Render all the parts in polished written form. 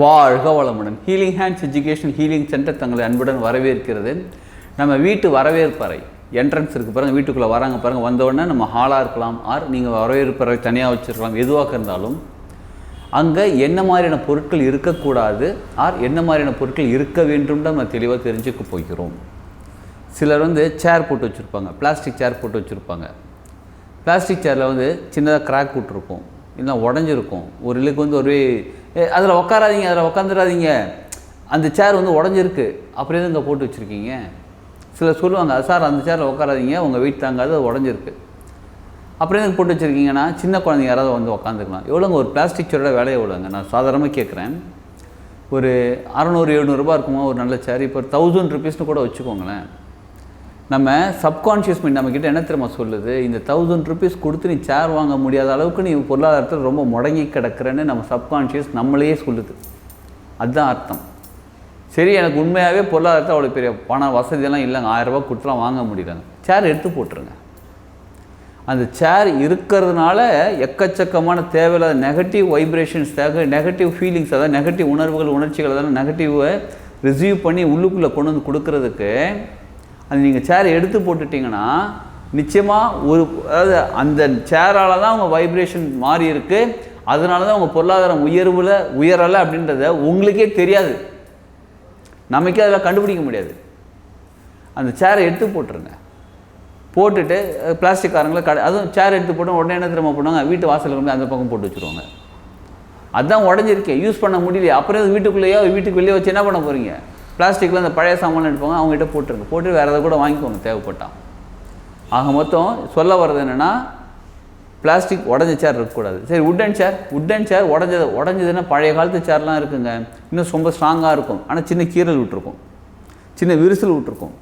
வாழ்க வளமுடன். Healing hands education healing centre தங்களை அன்புடன் வரவேற்கிறது. நம்ம வீட்டு வரவேற்பறை என்ட்ரன்ஸ் இருக்குது பாருங்கள், வீட்டுக்குள்ளே வராங்க பாருங்கள், வந்தோடனே நம்ம ஹாலாக இருக்கலாம், ஆர் நீங்கள் வரவேற்பறை தனியாக வச்சுருக்கலாம், எதுவாக இருந்தாலும் அங்கே என்ன மாதிரியான பொருட்கள் இருக்கக்கூடாது, ஆர் என்ன மாதிரியான பொருட்கள் இருக்க வேண்டும்னு நம்ம தெளிவாக தெரிஞ்சுக்க போகிறோம். சிலர் சேர் போட்டு வச்சுருப்பாங்க, பிளாஸ்டிக் சேர் போட்டு வச்சுருப்பாங்க. பிளாஸ்டிக் சேரில் சின்னதாக கிராக் விட்டுருக்கும், இல்லை உடஞ்சிருக்கும். ஒரு இலுக்கு ஒரு அதில் உட்காராதீங்க, அதில் உட்காந்துடாதீங்க, அந்த சேர் உடஞ்சிருக்கு, அப்படியே இங்கே போட்டு வச்சுருக்கீங்க. சிலர் சொல்லுவாங்க, சார் அந்த சேரில் உட்காராதீங்க, உங்கள் வெயிட் தாங்காது, அது உடஞ்சிருக்கு, அப்படியே போட்டு வச்சுருக்கீங்கன்னா சின்ன குழந்தைங்க யாராவது உட்காந்துக்கலாம். எவ்வளோங்க ஒரு பிளாஸ்டிக் சேரோட விலை எவ்வளோங்க? நான் சாதாரணமாக கேட்குறேன். ஒரு 600-700 ரூபா இருக்குமா ஒரு நல்ல சேர்? இப்போ 1000 ருபீஸ்னு கூட வச்சுக்கோங்களேன். நம்ம சப்கான்ஷியஸ் மைண்ட் நம்மக்கிட்ட என்ன தெரியுமா சொல்லுது? இந்த 1000 ருபீஸ் கொடுத்து நீ சேர் வாங்க முடியாத அளவுக்கு நீ பொருளாதாரத்தில் ரொம்ப முடங்கி கிடக்கிறேன்னு நம்ம சப்கான்ஷியஸ் நம்மளையே சொல்லுது. அதுதான் அர்த்தம். சரி, எனக்கு உண்மையாகவே பொருளாதாரத்தில் அவ்வளோ பெரிய பண வசதியெல்லாம் இல்லைங்க, 1000 ரூபா கொடுத்துலாம் வாங்க முடியலங்க, சேர் எடுத்து போட்டுருங்க. அந்த சேர் இருக்கிறதுனால எக்கச்சக்கமான தேவையில்லாத நெகட்டிவ் வைப்ரேஷன்ஸ், நெகட்டிவ் ஃபீலிங்ஸ், அதாவது நெகட்டிவ் உணர்வுகள் உணர்ச்சிகள், அதாவது நெகட்டிவை ரிசீவ் பண்ணி உள்ளுக்குள்ளே கொண்டு கொடுக்கறதுக்கு அது நீங்கள் சேரை எடுத்து போட்டுட்டிங்கன்னா நிச்சயமாக அதாவது அந்த சேரால் தான் உங்கள் வைப்ரேஷன் மாறி இருக்குது, அதனால தான் உங்கள் பொருளாதாரம் உயரலை அப்படின்றத உங்களுக்கே தெரியாது, நமக்கே அதில் கண்டுபிடிக்க முடியாது. அந்த சேரை எடுத்து போட்டுருங்க. போட்டுட்டு பிளாஸ்டிக்காரங்களை அதுவும் சேர் எடுத்து போட்டு உடனே என்ன திரும்ப பண்ணுவாங்க, வீட்டு வாசலில் கொண்டு அந்த பக்கம் போட்டு வச்சுருவாங்க. அதுதான் உடஞ்சிருக்கேன், யூஸ் பண்ண முடியல, அப்புறம் வீட்டுக்குள்ளேயோ வீட்டுக்கு வெளியே வச்சு என்ன பண்ண போகிறீங்க? பிளாஸ்டிக்கில் அந்த பழைய சாமான் எடுப்பாங்க, அவங்ககிட்ட போட்டுருங்க, போட்டு வேறு எதை கூட வாங்கிக்கோங்க தேவைப்பட்டால். ஆக மொத்தம் சொல்ல வர்றது என்னென்னா, பிளாஸ்டிக் உடஞ்ச சேர் இருக்கக்கூடாது. சரி, உட்டன் சேர் உடஞ்சதுன்னா பழைய காலத்து சேர்லாம் இருக்குங்க, இன்னும் ரொம்ப ஸ்ட்ராங்காக இருக்கும், ஆனால் சின்ன கீறல் விட்டுருக்கும், சின்ன விரிசல் விட்டுருக்கும்.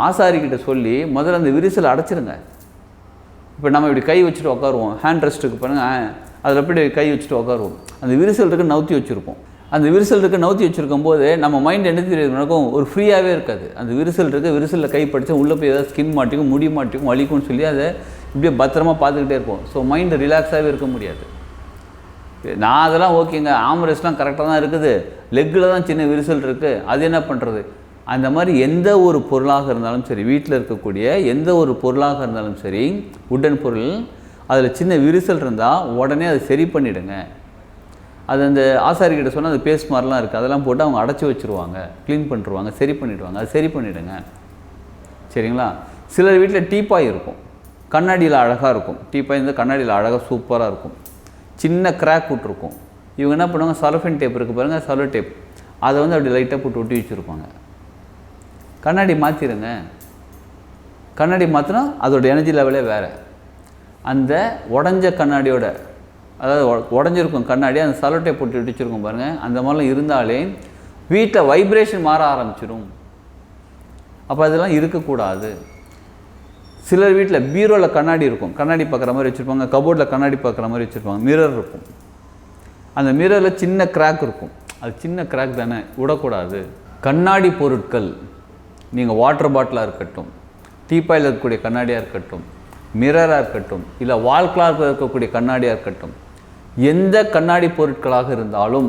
ஆசாரிக்கிட்ட சொல்லி முதல்ல அந்த விரிசலை அடைச்சிருங்க. இப்போ நம்ம இப்படி கை வச்சுட்டு உட்காருவோம், ஹேண்ட் ரெஸ்ட்டுக்கு பாருங்கள், அதில் எப்படி கை வச்சுட்டு உட்காருவோம், அந்த விரிசல் இருக்கு நவுத்தி வச்சுருப்போம். அந்த விரிசல் இருக்கு நவுத்தி வச்சுருக்கும் போது நம்ம மைண்ட் என்ன தெரியும், ஒரு ஃப்ரீயாகவே இருக்காது. அந்த விரிசல் இருக்குது, விரிசலில் கை படித்தா உள்ளே போய் ஏதாவது ஸ்கின் மாட்டிக்கும், முடி மாட்டிக்கும், வலிக்கும்னு சொல்லி அதை இப்படியே பத்திரமா பார்த்துக்கிட்டே இருப்போம். ஸோ மைண்டு ரிலாக்ஸாகவே இருக்க முடியாது. நான் அதெல்லாம் ஓகேங்க, ஆம்ரெஸ்ட்லாம் கரெக்டாக தான் இருக்குது, லெக்கில் தான் சின்ன விரிசல் இருக்குது, அது என்ன பண்ணுறது? அந்த மாதிரி எந்த ஒரு பொருளாக இருந்தாலும் சரி, வீட்டில் இருக்கக்கூடிய எந்த ஒரு பொருளாக இருந்தாலும் சரி, உட்டன் பொருள், அதில் சின்ன விரிசல் இருந்தால் உடனே அதை சரி பண்ணிவிடுங்க. அது அந்த ஆசாரிக்கிட்ட சொன்னால் அது பேஸ்ட் மாதிரிலாம் இருக்குது, அதெல்லாம் போட்டு அவங்க அடைச்சி வச்சுருவாங்க, க்ளீன் பண்ணிடுவாங்க, சரி பண்ணிவிடுவாங்க. அது சரி பண்ணிவிடுங்க, சரிங்களா? சிலர் வீட்டில் டீப்பாய் இருக்கும், கண்ணாடியில் அழகாக இருக்கும். டீப்பாய் கண்ணாடியில் அழகாக சூப்பராக இருக்கும், சின்ன கிராக் விட்டுருக்கும். இவங்க என்ன பண்ணுவாங்க, சலோஃபின் டேப் இருக்குது பாருங்கள், சலோ டேப், அதை அப்படி லைட்டாக போட்டு ஒட்டி வச்சுருப்பாங்க. கண்ணாடி மாற்றிடுங்க. கண்ணாடி மாற்றினா அதோட எனர்ஜி லெவலே வேறு. அந்த உடஞ்ச கண்ணாடியோட, அதாவது உடஞ்சிருக்கும் கண்ணாடி, அந்த சலோட்டை போட்டு இடிச்சிருக்கும் பாருங்கள், அந்த மாதிரிலாம் இருந்தாலே வீட்டில் வைப்ரேஷன் மாற ஆரம்பிச்சிடும். அப்போ அதெல்லாம் இருக்கக்கூடாது. சிலர் வீட்டில் பீரோவில் கண்ணாடி இருக்கும், கண்ணாடி பார்க்குற மாதிரி வச்சுருப்பாங்க, கபோர்டில் கண்ணாடி பார்க்குற மாதிரி வச்சுருப்பாங்க, மிரர் இருக்கும். அந்த மிரரில் சின்ன கிராக் இருக்கும், அது சின்ன கிராக் தானே, விடக்கூடாது. கண்ணாடி பொருட்கள், நீங்கள் வாட்டர் பாட்டிலாக இருக்கட்டும், டீப்பாயில் இருக்கக்கூடிய கண்ணாடியாக இருக்கட்டும், மிரராக இருக்கட்டும், இல்லை வால் கிளாக்கில் இருக்கக்கூடிய கண்ணாடியாக இருக்கட்டும், எந்த கண்ணாடி பொருட்களாக இருந்தாலும்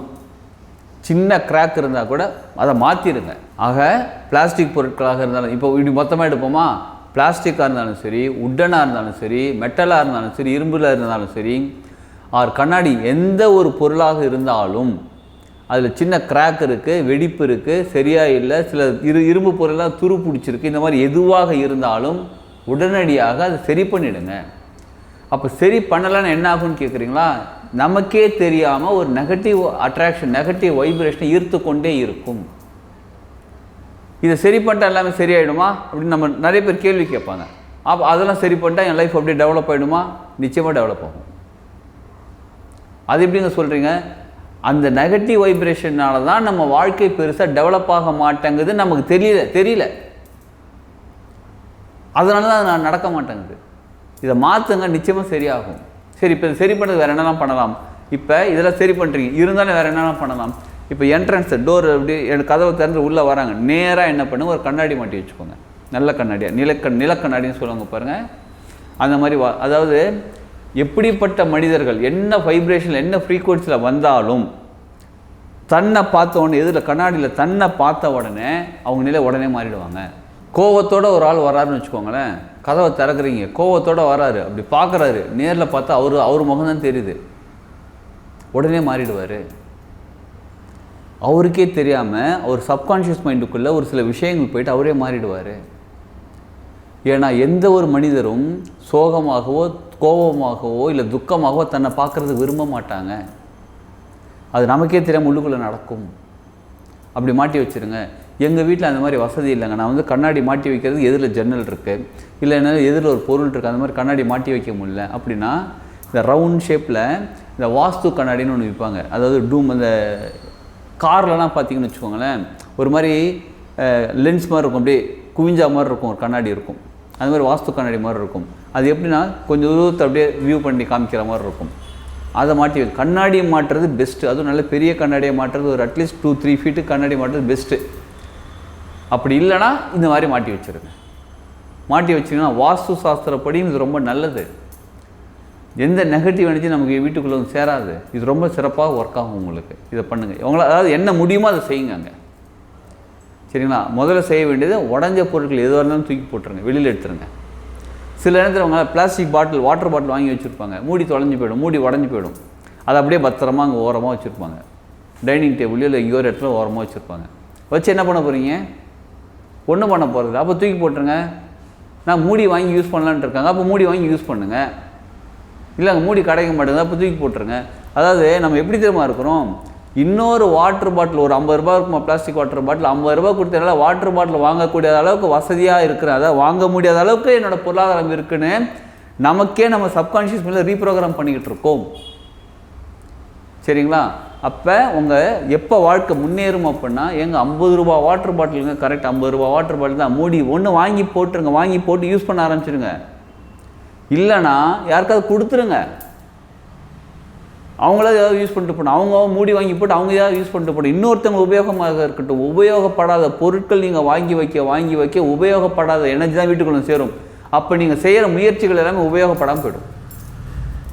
சின்ன கிராக் இருந்தால் கூட அதை மாற்றிடுங்க. ஆக பிளாஸ்டிக் பொருட்களாக இருந்தாலும், இப்போ இப்படி மொத்தமாக எடுப்போமா, பிளாஸ்டிக்காக இருந்தாலும் சரி, உட்டனாக இருந்தாலும் சரி, மெட்டலாக இருந்தாலும் சரி, இரும்பில் இருந்தாலும் சரி, ஆர் கண்ணாடி, எந்த ஒரு பொருளாக இருந்தாலும் அதில் சின்ன கிராக் இருக்குது, வெடிப்பு இருக்குது, சரியாக இல்லை, சில இரும்பு பொருளெல்லாம் துரு பிடிச்சிருக்கு, இந்த மாதிரி எதுவாக இருந்தாலும் உடனடியாக அதை சரி பண்ணிவிடுங்க. அப்போ சரி பண்ணலைன்னு என்ன ஆகும்னு கேட்குறீங்களா? நமக்கே தெரியாமல் ஒரு நெகட்டிவ் அட்ராக்ஷன், நெகட்டிவ் வைப்ரேஷனை ஈர்த்து கொண்டே இருக்கும். இதை சரி பண்ணிட்டா எல்லாமே சரியாயிடுமா அப்படின்னு நம்ம நிறைய பேர் கேள்வி கேட்பாங்க. அப்போ அதெல்லாம் சரி பண்ணிட்டா என் லைஃப் அப்படியே டெவலப் ஆகிடுமா? நிச்சயமாக டெவலப் ஆகும். அது எப்படிங்க சொல்கிறீங்க? அந்த நெகட்டிவ் வைப்ரேஷனால தான் நம்ம வாழ்க்கை பெருசாக டெவலப் ஆக மாட்டேங்குது, நமக்கு தெரியல. அதனால தான் அது நடக்க மாட்டேங்குது. இதை மாற்றுங்க, நிச்சயமாக சரியாகும். சரி, இப்போ இது சரி பண்ணுறது வேறு என்னெல்லாம் பண்ணலாம்? இப்போ இதெல்லாம் சரி பண்ணுறீங்க, இருந்தாலும் வேறு என்னெல்லாம் பண்ணலாம்? இப்போ என்ட்ரன்ஸ் டோர் அப்படி கதவை திறந்து உள்ளே வராங்க, நேராக என்ன பண்ணுங்க, ஒரு கண்ணாடி மாட்டி வச்சுக்கோங்க, நல்ல கண்ணாடியாக, நிலக்கண்ணாடின்னு சொல்லுவாங்க பாருங்கள், அந்த மாதிரி. அதாவது எப்படிப்பட்ட மனிதர்கள் என்ன வைப்ரேஷனில் என்ன ஃப்ரீக்குவன்சியில் வந்தாலும் தன்னை பார்த்த உடனே எதில் கண்ணாடியில் தன்னை பார்த்த உடனே அவங்க நிலை உடனே மாறிடுவாங்க. கோவத்தோடு ஒரு ஆள் வராருன்னு வச்சுக்கோங்களேன், கதவை திறக்கிறீங்க, கோவத்தோடு வராரு, அப்படி பார்க்குறாரு, நேரில் பார்த்தா அவர் முகம்தான் தெரியுது, உடனே மாறிடுவார். அவருக்கே தெரியாமல் அவர் சப்கான்ஷியஸ் மைண்டுக்குள்ளே ஒரு சில விஷயங்கள் போயிட்டு அவரே மாறிடுவார். ஏன்னா எந்த ஒரு மனிதரும் சோகமாகவோ கோபமாகவோ இல்லை துக்கமாகவோ தன்னை பார்க்குறது விரும்ப மாட்டாங்க. அது நமக்கே தெரியாமல் உள்ளுக்குள்ளே நடக்கும். அப்படி மாட்டி வச்சுருங்க. எங்கள் வீட்டில் அந்த மாதிரி வசதி இல்லைங்க. நான் வந்து கண்ணாடி மாட்டி வைக்கிறது எதிரில் ஜன்னல் இருக்குது, இல்லைன்னா எதிரில் ஒரு பொருள் இருக்குது, அந்த மாதிரி கண்ணாடி மாட்டி வைக்க முடியல அப்படின்னா இந்த ரவுண்ட் ஷேப்பில் இந்த வாஸ்து கண்ணாடின்னு ஒன்று விற்பாங்க. அதாவது டூம் அந்த கார்லலாம் பார்த்தீங்கன்னு வச்சுக்கோங்களேன், ஒரு மாதிரி லென்ஸ் மாதிரி இருக்கும், அப்படியே குவிஞ்சா மாதிரி இருக்கும், ஒரு கண்ணாடி இருக்கும், அது மாதிரி வாஸ்து கண்ணாடி மாதிரி இருக்கும். அது எப்படின்னா கொஞ்சம் தூரத்தை அப்படியே வியூ பண்ணி காமிக்கிற மாதிரி இருக்கும். அதை மாட்டி கண்ணாடியை மாட்டுறது பெஸ்ட்டு. அதுவும் நல்ல பெரிய கண்ணாடியை மாட்டுறது ஒரு அட்லீஸ்ட் 2-3 ஃபீட்டு கண்ணாடி மாட்டுறது பெஸ்ட்டு. அப்படி இல்லைனா இந்த மாதிரி மாட்டி வச்சுருங்க. மாட்டி வச்சிங்கன்னா வாஸ்து சாஸ்திரப்படியும் இது ரொம்ப நல்லது. எந்த நெகட்டிவ் எனர்ஜி நமக்கு வீட்டுக்குள்ளே வந்து சேராது. இது ரொம்ப சிறப்பாக ஒர்க் ஆகும் உங்களுக்கு. இதை பண்ணுங்கள். உங்களால் அதாவது என்ன முடியுமோ அதை செய்யுங்க அங்கே, சரிங்களா? முதல்ல செய்ய வேண்டியது உடஞ்ச பொருட்கள் எதுவாக இருந்தாலும் தூக்கி போட்டுருங்க, வெளியில் எடுத்துருங்க. சில நேரத்தில் அவங்க பிளாஸ்டிக் பாட்டில், வாட்டர் பாட்டில் வாங்கி வச்சுருப்பாங்க, மூடி தொலைஞ்சு போயிடும், மூடி உடஞ்சி போயிடும். அதை அப்படியே பத்திரமா அங்கே ஓரமாக வச்சுருப்பாங்க, டைனிங் டேபிள்லையோ இல்லை எங்கேயோ ஒரு இடத்துல ஓரமாக வச்சுருப்பாங்க. வச்சு என்ன பண்ண போகிறீங்க? ஒன்றும் பண்ண போகிறது. அப்போ தூக்கி போட்டுருங்க. நான் மூடி வாங்கி யூஸ் பண்ணலான்ட்டு இருக்காங்க, அப்போ மூடி வாங்கி யூஸ் பண்ணுங்கள். இல்லை அங்கே மூடி கிடைக்க மாட்டேங்குது, அப்போ தூக்கி போட்டுருங்க. அதாவது நம்ம எப்படி தெரியுமா இருக்கிறோம், இன்னொரு வாட்டர் பாட்டில் ஒரு 50 ரூபா இருக்குமா, பிளாஸ்டிக் வாட்டர் பாட்டில் 50 ரூபா கொடுத்தனால வாட்டர் பாட்டில் வாங்கக்கூடிய அளவுக்கு வசதியாக இருக்கிற, அதாவது வாங்க முடியாத அளவுக்கு என்னோடய பொருளாதாரம் இருக்குன்னு நமக்கே நம்ம சப்கான்ஷியஸ் மேலே ரீப்ரோக்ராம் பண்ணிக்கிட்டு இருக்கோம், சரிங்களா? அப்போ உங்கள் எப்போ வாழ்க்கை முன்னேறும் அப்படின்னா, எங்கள் 50 ரூபா வாட்டர் பாட்டிலுங்க, கரெக்ட் 50 ரூபா வாட்டர் பாட்டில் தான், மூடி ஒன்று வாங்கி போட்டுருங்க, வாங்கி போட்டு யூஸ் பண்ண ஆரம்பிச்சிடுங்க. இல்லைனா யாருக்காவது கொடுத்துருங்க, அவங்கள ஏதாவது யூஸ் பண்ணிட்டு போகணும். அவங்க மூடி வாங்கி போட்டு அவங்க ஏதாவது யூஸ் பண்ணிட்டு போகணும். இன்னொருத்தவங்க உபயோகமாக இருக்கட்டும். உபயோகப்படாத பொருட்கள் நீங்கள் வாங்கி வைக்க உபயோகப்படாத எனர்ஜி தான் வீட்டுக்குள்ளே சேரும். அப்போ நீங்கள் செய்கிற முயற்சிகள் எல்லாமே உபயோகப்படாமல் போய்டும்.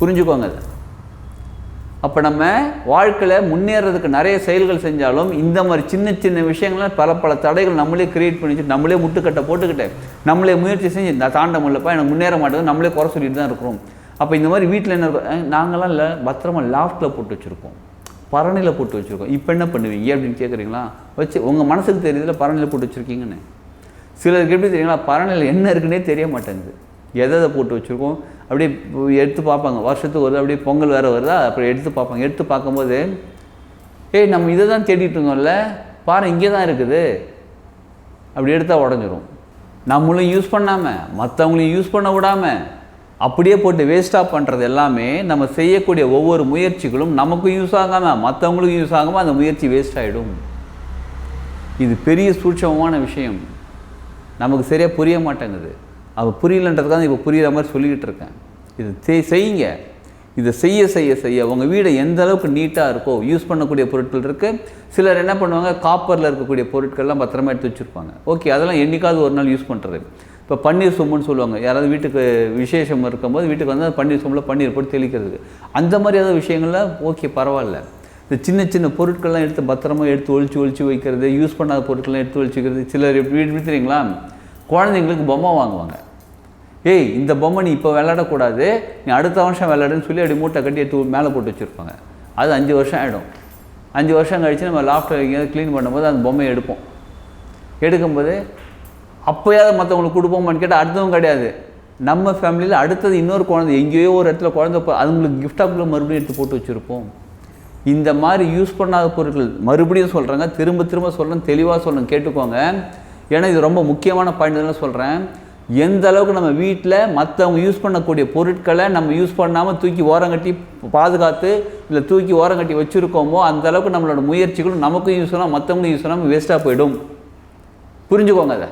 புரிஞ்சுக்கோங்க அதை. அப்போ நம்ம வாழ்க்கையில் முன்னேறதுக்கு நிறைய செயல்கள் செஞ்சாலும் இந்த மாதிரி சின்ன சின்ன விஷயங்கள்லாம் பல தடைகள் நம்மளே கிரியேட் பண்ணிச்சு, நம்மளே முட்டுக்கட்டை போட்டுக்கிட்டு நம்மளே முயற்சி செஞ்சு நான் தாண்ட முடியலப்பா, எனக்கு முன்னேற மாட்டேங்குது, நம்மளே குறை சொல்லிட்டு தான் இருக்கிறோம். அப்போ இந்த மாதிரி வீட்டில் என்ன இருக்கும், நாங்களாம் இல்லை பத்திரமா லாஃப்ட்டில் போட்டு வச்சுருக்கோம், பரணியில் போட்டு வச்சுருக்கோம். இப்போ என்ன பண்ணுவீங்க அப்படின்னு கேட்குறீங்களா? வச்சு உங்கள் மனசுக்கு தெரியுதுல பரணியில் போட்டு வச்சுருக்கீங்கன்னு. சிலருக்கு எப்படி தெரியுங்களா, பரணியில் என்ன இருக்குன்னே தெரிய மாட்டேங்குது. எதை போட்டு வச்சுருக்கோம் அப்படியே எடுத்து பார்ப்பாங்க. வருஷத்துக்கு வருது, அப்படியே பொங்கல் வேறு வருதா, அப்படி எடுத்து பார்ப்பாங்க. எடுத்து பார்க்கும்போது நம்ம இதை தான் தேடிட்டு இருந்தோம்ல, பாரு இங்கே தான் இருக்குது, அப்படி எடுத்தால் உடஞ்சிரும். நம்மளும் யூஸ் பண்ணாமல் மற்றவங்களையும் யூஸ் பண்ண விடாமல் அப்படியே போட்டு வேஸ்ட்டாக பண்ணுறது எல்லாமே நம்ம செய்யக்கூடிய ஒவ்வொரு முயற்சிகளும் நமக்கும் யூஸ் ஆகாமல் மற்றவங்களுக்கும் யூஸ் ஆகாமல் அந்த முயற்சி வேஸ்ட் ஆகிடும். இது பெரிய சூட்சமமான விஷயம், நமக்கு சரியாக புரிய மாட்டேங்குது. அது புரியலன்றதுக்காக இப்போ புரிகிற மாதிரி சொல்லிக்கிட்டு இருக்கேன். இது செய்யுங்க. இதை செய்ய செய்ய செய்ய உங்கள் வீடை எந்த அளவுக்கு நீட்டாக இருக்கோ, யூஸ் பண்ணக்கூடிய பொருட்கள் இருக்குது. சிலர் என்ன பண்ணுவாங்க, காப்பரில் இருக்கக்கூடிய பொருட்கள்லாம் பத்திரமா எடுத்து வச்சுருப்பாங்க. ஓகே, அதெல்லாம் என்றைக்காவது ஒரு நாள் யூஸ் பண்ணுறது. இப்போ பன்னீர் சொம்புன்னு சொல்லுவாங்க, யாராவது வீட்டுக்கு விசேஷம் இருக்கும்போது வீட்டுக்கு வந்து பன்னீர் சொம்பில் பன்னீர் போட்டு தெளிக்கிறதுக்கு, அந்த மாதிரி ஏதாவது விஷயங்கள்லாம் ஓகே பரவாயில்ல. இந்த சின்ன சின்ன பொருட்கள்லாம் எடுத்து பத்திரமா எடுத்து ஒழிச்சு வைக்கிறது, யூஸ் பண்ணாத பொருட்கள்லாம் எடுத்து ஒழிச்சு வைக்கிறது. சிலர் எப்படி தெரியுங்களா, குழந்தைங்களுக்கு பொம்மை வாங்குவாங்க. இந்த பொம்மை நீ இப்போ விளையாடக்கூடாது, நீ அடுத்த வருஷம் விளையாடுன்னு சொல்லி அப்படி மூட்டை கட்டி எடுத்து மேலே போட்டு வச்சுருப்பாங்க. அது 5 வருஷம் ஆகிடும். 5 வருஷம் கழித்து நம்ம லாஃப்ட்டில் எங்கேயாவது க்ளீன் பண்ணும்போது அந்த பொம்மையை எடுப்போம். எடுக்கும்போது அப்போயாவது மற்றவங்களுக்கு கொடுப்போமான்னு கேட்டால் அடுத்தவங்க கிடையாது. நம்ம ஃபேமிலியில் அடுத்தது இன்னொரு குழந்தை எங்கேயோ ஒரு இடத்துல குழந்தை அதுங்களுக்கு கிஃப்டாக மறுபடியும் எடுத்து போட்டு வச்சுருப்போம். இந்த மாதிரி யூஸ் பண்ணாத பொருட்கள் மறுபடியும் சொல்கிறாங்க, திரும்ப சொல்கிறேன், தெளிவாக சொல்கிறேன், கேட்டுக்கோங்க. ஏன்னா இது ரொம்ப முக்கியமான பாயிண்ட் சொல்கிறேன். எந்த அளவுக்கு நம்ம வீட்டில் மற்றவங்க யூஸ் பண்ணக்கூடிய பொருட்களை நம்ம யூஸ் பண்ணாமல் தூக்கி ஓரங்கட்டி பாதுகாத்து இல்லை தூக்கி ஓரங்கட்டி வச்சுருக்கோமோ அந்த அளவுக்கு நம்மளோட முயற்சிகளும் நமக்கும் யூஸ் பண்ணால் மற்றவங்களும் யூஸ் பண்ணாமல் வேஸ்ட்டாக போயிடும். புரிஞ்சுக்கோங்க. அதை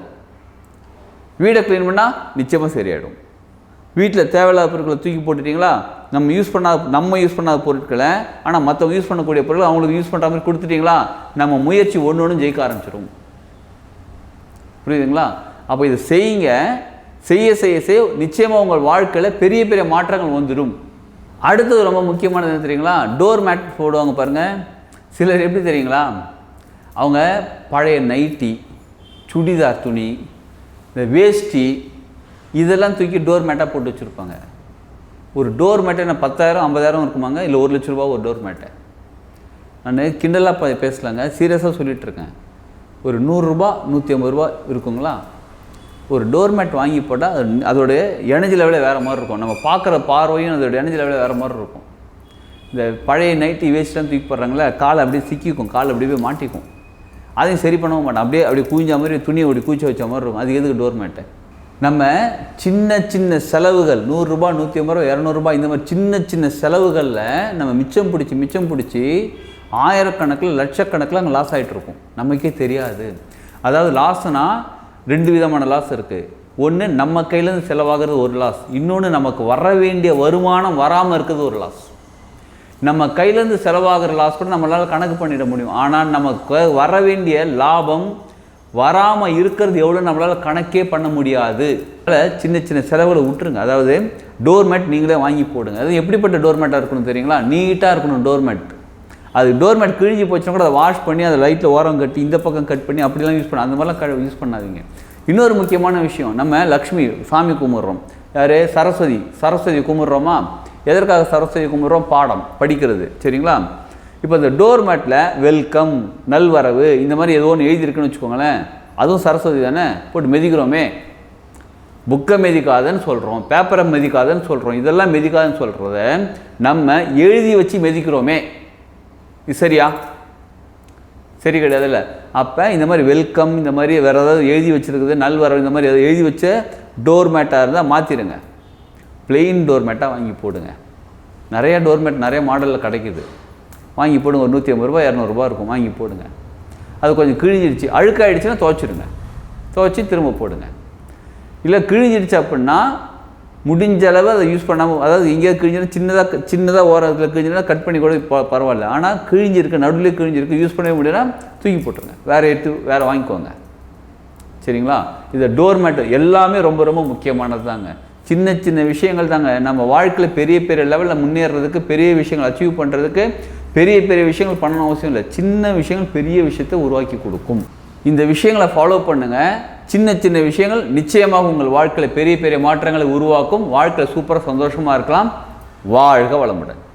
வீடை க்ளீன் பண்ணால் நிச்சயமாக சரியாயிடும். வீட்டில் தேவையில்லாத பொருட்களை தூக்கி போட்டுட்டிங்களா, நம்ம யூஸ் பண்ணாத பொருட்களை ஆனால் மற்றவங்க யூஸ் பண்ணக்கூடிய பொருட்களை அவங்களுக்கு யூஸ் பண்ணுற மாதிரி கொடுத்துட்டிங்களா, நம்ம முயற்சி ஒன்று ஜெயிக்க ஆரம்பிச்சிடும். புரியுதுங்களா? அப்போ இதை செய்யுங்க. செய்ய நிச்சயமாக உங்கள் வாழ்க்கையில் பெரிய பெரிய மாற்றங்கள் வந்துடும். அடுத்தது ரொம்ப முக்கியமானது என்ன தெரியுங்களா, டோர் மேட் போடுவாங்க பாருங்கள். சிலர் எப்படி தெரியுங்களா, அவங்க பழைய நைட்டி, சுடிதார் துணி, இந்த வேஷ்டி இதெல்லாம் தூக்கி டோர் மேட்டாக போட்டு வச்சுருப்பாங்க. ஒரு டோர் மேட்டை நான் 10,000 50,000 இருக்குமாங்க, இல்லை 1 லட்ச ரூபா ஒரு டோர் மேட்டை. நான் கிண்டலாக பேசலாங்க, சீரியஸாக சொல்லிகிட்ருக்கேன். ஒரு 100 ரூபா 150 ரூபா இருக்குங்களா, ஒரு டோர் மேட் வாங்கி போட்டால் அதோடைய எனர்ஜி லெவலே வேறு மாதிரி இருக்கும். நம்ம பார்க்குற பார்வையும் அதோடய எனர்ஜி லெவலே வேறு மாதிரி இருக்கும். இந்த பழைய நைட்டி வேஸ்ட்லாம் தூக்கி போடுறாங்களே, காலை அப்படியே சிக்கிக்கும், காலை அப்படியே போய் மாட்டிக்கும். அதையும் சரி பண்ணவும் மாட்டோம், அப்படியே குவிஞ்ச மாதிரி துணியை அப்படி குவிச்சு வச்ச மாதிரி இருக்கும். அது எதுக்கு டோர் மேட்டை? நம்ம சின்ன சின்ன செலவுகள் 100 ரூபா 150 ரூபா 200 ரூபா இந்த மாதிரி சின்ன சின்ன செலவுகளில் நம்ம மிச்சம் பிடிச்சி ஆயிரக்கணக்கில் லட்சக்கணக்கில் அங்கே லாஸ் ஆகிட்ருக்கும், நமக்கே தெரியாது. அதாவது லாஸ்னா 2 விதமான லாஸ் இருக்குது. ஒன்று நம்ம கையிலேருந்து செலவாகிறது ஒரு லாஸ், இன்னொன்று நமக்கு வர வேண்டிய வருமானம் வராமல் இருக்கிறது ஒரு லாஸ். நம்ம கையிலேருந்து செலவாகிற லாஸ் கூட நம்மளால் கணக்கு பண்ணிட முடியும், ஆனால் நமக்கு வர வேண்டிய லாபம் வராமல் இருக்கிறது எவ்வளோ நம்மளால் கணக்கே பண்ண முடியாது. அதில் சின்ன சின்ன செலவுகளை விட்டுருங்க. அதாவது டோர் மேட் நீங்களே வாங்கி போடுங்க. அது எப்படிப்பட்ட டோர் மேட்டாக இருக்கணும் தெரியுங்களா, நீட்டாக இருக்கணும் டோர் மேட். அது டோர் மேட் கிழிஞ்சி போச்சுன்னா கூட அதை வாஷ் பண்ணி அதை லைட்டில் ஓரம் கட்டி இந்த பக்கம் கட் பண்ணி அப்படிலாம் யூஸ் பண்ண, அந்த மாதிரிலாம் யூஸ் பண்ணாதீங்க. இன்னொரு முக்கியமான விஷயம், நம்ம லக்ஷ்மி சாமி கும்பிட்றோம், யார் சரஸ்வதி கும்பிட்றோமா? எதற்காக சரஸ்வதி கும்பிட்றோம்? பாடம் படிக்கிறது, சரிங்களா? இப்போ இந்த டோர் மேட்டில் வெல்கம், நல்வரவு இந்த மாதிரி ஏதோ ஒன்று எழுதியிருக்குன்னு வச்சுக்கோங்களேன், அதுவும் சரஸ்வதி தானே, போட்டு மெதிக்கிறோமே. புக்கை மெதிக்காதன்னு சொல்கிறோம், பேப்பரை மெதிக்காதன்னு சொல்கிறோம், இதெல்லாம் மெதிக்காதுன்னு சொல்கிறத நம்ம எழுதி வச்சு மெதிக்கிறோமே, இது சரியா? சரி கிடையாதுல்ல. அப்போ இந்த மாதிரி வெல்கம் இந்த மாதிரி வேறு ஏதாவது எழுதி வச்சுருக்குது, நல்வரவு இந்த மாதிரி ஏதாவது எழுதி வச்ச டோர் மேட்டாக இருந்தால் மாற்றிடுங்க, பிளெயின் டோர் மேட்டாக வாங்கி போடுங்க. நிறையா டோர் மேட் நிறைய மாடலில் கிடைக்குது, வாங்கி போடுங்க. ஒரு 150 ரூபா 200 ரூபா இருக்கும், வாங்கி போடுங்க. அது கொஞ்சம் கிழிஞ்சிடுச்சு அழுக்காயிடுச்சுன்னா துவைச்சிடுங்க, துவைச்சி திரும்ப போடுங்க. இல்லை கிழிஞ்சிடுச்சு அப்படின்னா முடிஞ்ச அளவு அதை யூஸ் பண்ணாமல், அதாவது எங்கேயாவது கிழிஞ்சுன்னா சின்னதாக ஓரத்தில் கிழிஞ்சுன்னா கட் பண்ணி கூட பரவாயில்ல. ஆனால் கிழிஞ்சிருக்கு, நடுவில் கிழிஞ்சிருக்கு, யூஸ் பண்ணவே முடியல, தூக்கி போட்டுருங்க, வேறு வாங்கிக்கோங்க, சரிங்களா? இந்த டோர் மேட்டு எல்லாமே ரொம்ப ரொம்ப முக்கியமானது தாங்க. சின்ன சின்ன விஷயங்கள் தாங்க நம்ம வாழ்க்கையில் பெரிய பெரிய லெவலில் முன்னேறதுக்கு, பெரிய விஷயங்கள் அச்சீவ் பண்ணுறதுக்கு பெரிய பெரிய விஷயங்கள் பண்ணணும் அவசியம் இல்லை. சின்ன விஷயங்கள் பெரிய விஷயத்தை உருவாக்கி கொடுக்கும். இந்த விஷயங்களை ஃபாலோ பண்ணுங்கள். சின்ன சின்ன விஷயங்கள் நிச்சயமாக உங்கள் வாழ்க்கையில் பெரிய பெரிய மாற்றங்களை உருவாக்கும். வாழ்க்கையில் சூப்பராக சந்தோஷமாக இருக்கலாம். வாழ்க வளமுடன்.